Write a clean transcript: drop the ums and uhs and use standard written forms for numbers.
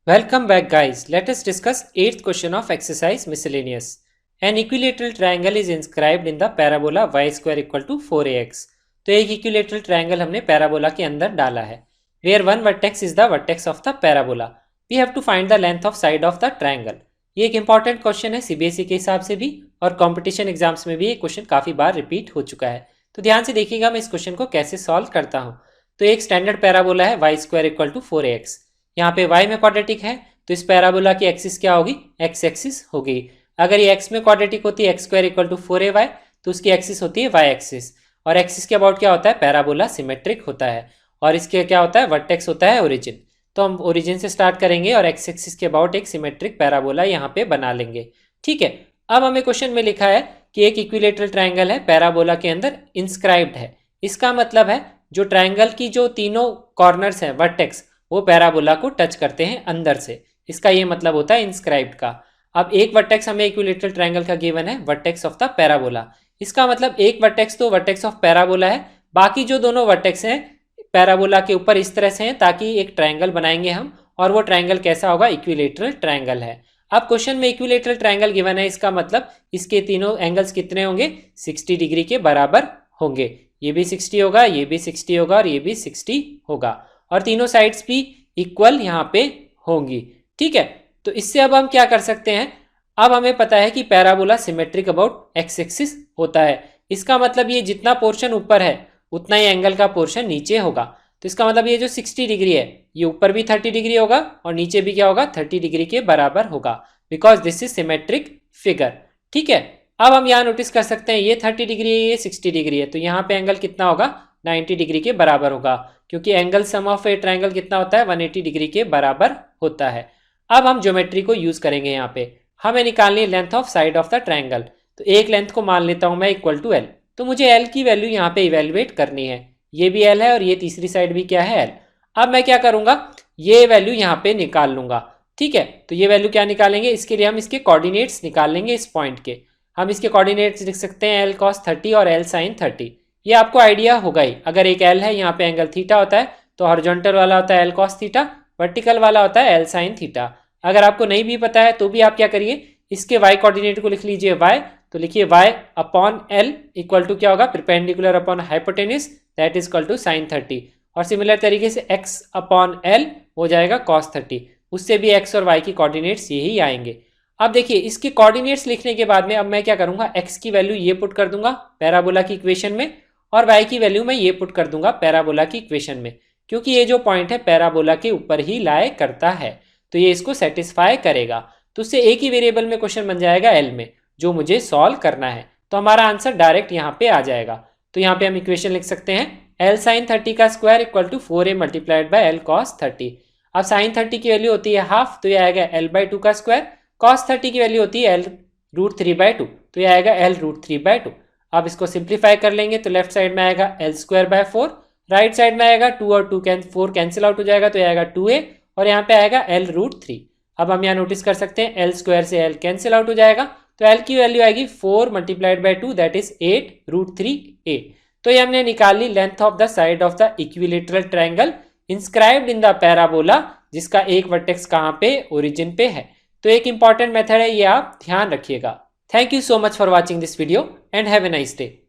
Welcome back guys. Let us discuss 8th question of exercise miscellaneous. An equilateral triangle is inscribed in the parabola y square equal to 4ax. तो एक equilateral triangle हमने parabola के अंदर डाला है. Where one vertex is the vertex of the parabola. We have to find the length of side of the triangle. ये एक important question है सीबीएसई के हिसाब से भी और कंपटीशन एग्जाम्स में भी ये क्वेश्चन काफी बार रिपीट हो चुका है. तो ध्यान से देखिएगा मैं इस क्वेश्चन को कैसे सॉल्व करता हूँ. तो एक स्टैंडर्ड पैराबोला है y square equal to 4ax. यहाँ पे y में क्वाड्रेटिक है तो इस पैराबोला की एक्सिस क्या होगी, x एक्सिस होगी. अगर ये x में क्वाड्रेटिक होती है x square equal to 4ay तो उसकी एक्सिस होती है y एक्सिस. और एक्सिस के अबाउट क्या होता है, पैराबोला सिमेट्रिक होता है. और इसके क्या होता है, वर्टेक्स होता है ओरिजिन. तो हम ओरिजिन से स्टार्ट करेंगे और एक्स एक्सिस के अबाउट एक सिमेट्रिक पैराबोला यहाँ पे बना लेंगे. ठीक है. अब हमें क्वेश्चन में लिखा है कि एक इक्विलेटरल ट्रायंगल है पैराबोला के अंदर इंस्क्राइब्ड है. इसका मतलब है जो ट्रायंगल की जो तीनों कॉर्नर्स हैं वर्टेक्स वो पैराबोला को टच करते हैं अंदर से. इसका ये मतलब होता है इंस्क्राइब्ड का. अब एक वर्टेक्स हमें इक्विलेटरल ट्रायंगल का गिवन है, वर्टेक्स ऑफ द पैराबोला. इसका मतलब एक वर्टेक्स तो वर्टेक्स ऑफ पैराबोला है, बाकी जो दोनों वर्टेक्स हैं पैराबोला के ऊपर इस तरह से हैं ताकि एक ट्रायंगल बनाएंगे हम. और वो ट्रायंगल कैसा होगा, इक्विलेटरल ट्रायंगल है. अब क्वेश्चन में इक्विलेटरल ट्रायंगल गिवन है, इसका मतलब इसके तीनों एंगल्स कितने होंगे, 60 डिग्री के बराबर होंगे. ये भी 60 होगा, ये भी 60 होगा और ये भी 60 होगा. और तीनों साइड्स भी इक्वल यहाँ पे होंगी. ठीक है. तो इससे अब हम क्या कर सकते हैं, अब हमें पता है कि parabola symmetric about x axis होता है. इसका मतलब ये जितना पोर्शन ऊपर है उतना ही एंगल का पोर्शन नीचे होगा. तो इसका मतलब ये जो 60 डिग्री है ये ऊपर भी 30 डिग्री होगा और नीचे भी क्या होगा, 30 डिग्री के बराबर होगा. Because this is symmetric figure. ठीक है. अब हम यहाँ नोटिस कर सकते हैं ये 30 डिग्री है, ये 60 डिग्री है, तो यहाँ पे एंगल कितना होगा, 90 डिग्री के बराबर होगा. क्योंकि angle sum of A triangle कितना होता है, 180 डिग्री के बराबर होता है. अब हम ज्योमेट्री को यूज करेंगे. यहाँ पे हमें निकालनी है length of side of the triangle. तो एक लेंथ को मान लेता हूं मैं इक्वल टू एल. तो मुझे एल की वैल्यू यहाँ पे इवेल्युएट करनी है. ये भी एल है और ये तीसरी साइड भी क्या है, एल. अब मैं क्या करूंगा, ये वैल्यू यहाँ पे निकाल लूंगा. ठीक है. तो ये वैल्यू क्या निकालेंगे, इसके लिए हम इसके कोऑर्डिनेट्स निकाल लेंगे इस पॉइंट के. हम इसके कोऑर्डिनेट्स लिख सकते हैं एल कॉस 30 और एल साइन 30. ये आपको आइडिया होगा ही. अगर एक एल है यहाँ पे एंगल थीटा होता है तो हॉरिजॉन्टल वाला होता है एल कॉस थीटा, वर्टिकल वाला होता है एल साइन थीटा. अगर आपको नहीं भी पता है तो भी आप क्या करिए, इसके y कोऑर्डिनेट को लिख लीजिए y. तो लिखिए y upon l equal to क्या होगा, perpendicular upon hypotenuse that is equal to sine 30. और सिमिलर तरीके से x अपॉन l हो जाएगा cos 30. उससे भी x और y की कोऑर्डिनेट्स यही आएंगे. अब देखिए इसके कोऑर्डिनेट्स लिखने के बाद में अब मैं क्या करूंगा, x की वैल्यू ये पुट कर दूंगा पैराबोला की इक्वेशन में और y की वैल्यू मैं ये पुट कर दूंगा पैराबोला की इक्वेशन में. क्योंकि ये जो पॉइंट है पैराबोला के ऊपर ही लाए करता है तो ये इसको सेटिस्फाई करेगा. तो उससे एक ही वेरिएबल में क्वेश्चन बन जाएगा एल में, जो मुझे सॉल्व करना है. तो हमारा आंसर डायरेक्ट यहाँ पे आ जाएगा. तो यहाँ पे हम इक्वेशन लिख सकते हैं एल साइन 30 का square equal to 4a multiplied by L cos 30. अब साइन 30 की वैल्यू होती है हाफ, तो ये आएगा एल बाई 2 का स्क्वायर. कॉस 30 की वैल्यू होती है एल रूट 3 बाई 2, तो ये आएगा एल रूट 3 बाई 2. अब इसको सिंप्लीफाई कर लेंगे तो लेफ्ट साइड में आएगा L square by 4, right side में आएगा 2 और 2 4 कैंसिल आउट हो जाएगा तो ये आएगा 2a और यहाँ पे आएगा एल रूट 3. अब हम यहाँ नोटिस कर सकते हैं एल स्क्वायर से एल कैंसिल आउट हो जाएगा तो एल की वैल्यू आएगी 4 multiplied by 2 that is 8 root 3a. तो ये हमने निकाल ली length of the side of the equilateral triangle inscribed in the parabola, जिसका एक वर्टेक्स कहाँ पे, ओरिजिन पे है. तो एक इंपॉर्टेंट मेथड है, ये आप ध्यान रखिएगा. Thank you so much for watching this video and have a nice day.